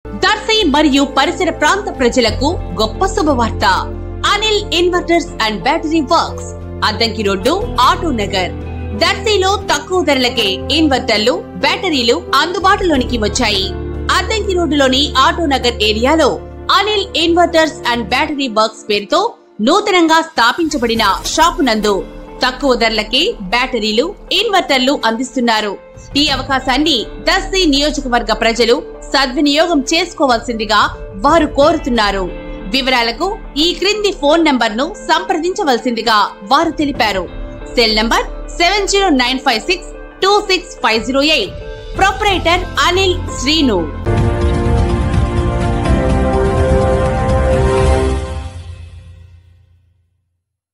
దర్శి మరియు పరిసర ప్రాంత ప్రజలకు గొప్ప శుభవార్త. Anil inverters and battery works, Addanki road, auto Nagar. దర్శిలో తక్కువ ధరలకే ఇన్వర్టర్లు, బ్యాటరీలు అందుబాటులోనికి వచ్చాయి. అద్దంకి రోడ్డులోని ఆటో నగర్ ఏరియాలో Anil inverters and battery works పేరుతో నూతనంగా స్థాపించబడిన షాపు నందు తక్కువ ధరలకే బ్యాటరీలు, ఇన్వర్టర్లు అందిస్తున్నారు. ఈ అవకాశాన్ని దర్శి నియోజకవర్గ ప్రజలు సద్వినియోగం చేసుకోవాల్సిందిగా వారు కోరుతున్నారు. వివరాలకు ఈ క్రింది ఫోన్ నంబర్ ను సంప్రదించవలసిందిగా వారు తెలిపారు. Cell number 7095626508. Proprietor Anil Srinu.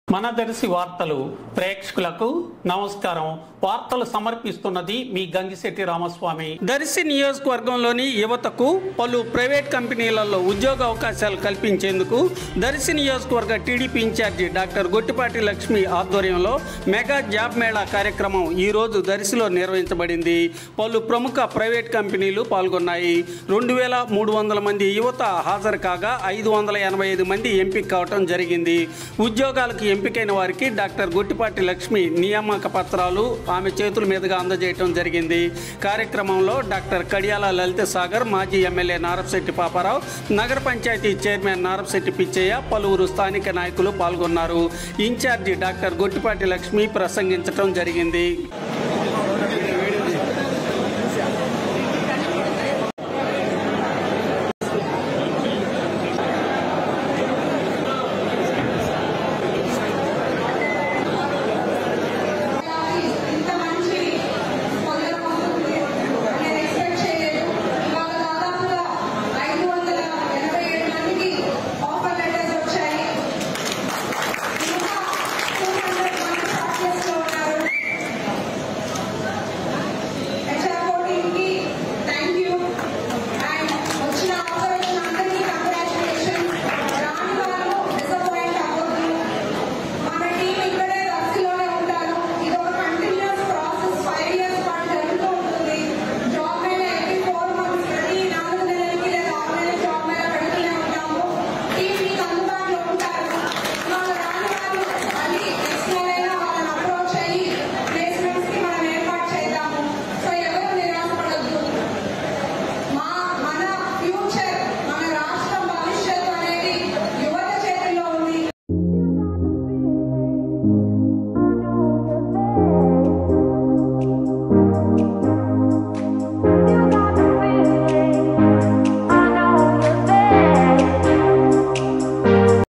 మన దర్శి వార్తలు ప్రేక్షకులకు నమస్కారం. వార్తలు సమర్పిస్తున్నది మీ గంగిశెట్టి రామస్వామి. దర్శి నియోజకవర్గంలోని యువతకు పలు ప్రైవేట్ కంపెనీలలో ఉద్యోగ అవకాశాలు కల్పించేందుకు దర్శి నియోజకవర్గ టీడీపీ ఇన్ఛార్జి డాక్టర్ గొట్టిపాటి లక్ష్మి ఆధ్వర్యంలో మెగా జాబ్ మేళా కార్యక్రమం ఈ రోజు దర్శిలో నిర్వహించబడింది. పలు ప్రముఖ ప్రైవేట్ కంపెనీలు పాల్గొన్నాయి. 2300 మంది యువత హాజరు కాగా 585 మంది ఎంపిక కావటం జరిగింది. ఉద్యోగాలకు ఎంపికైన వారికి డాక్టర్ గొట్టిపాటి లక్ష్మి నియామక పత్రాలు ఆమె చేతుల మీదుగా అందజేయడం జరిగింది. కార్యక్రమంలో డాక్టర్ కడియాల లలిత సాగర్, మాజీ ఎమ్మెల్యే నారపశెట్టి పాపారావు, నగర పంచాయతీ చైర్మన్ నారపశెట్టి పిచ్చయ్య, పలువురు స్థానిక నాయకులు పాల్గొన్నారు. ఇన్ఛార్జి డాక్టర్ గొట్టిపాటి లక్ష్మి ప్రసంగించడం జరిగింది.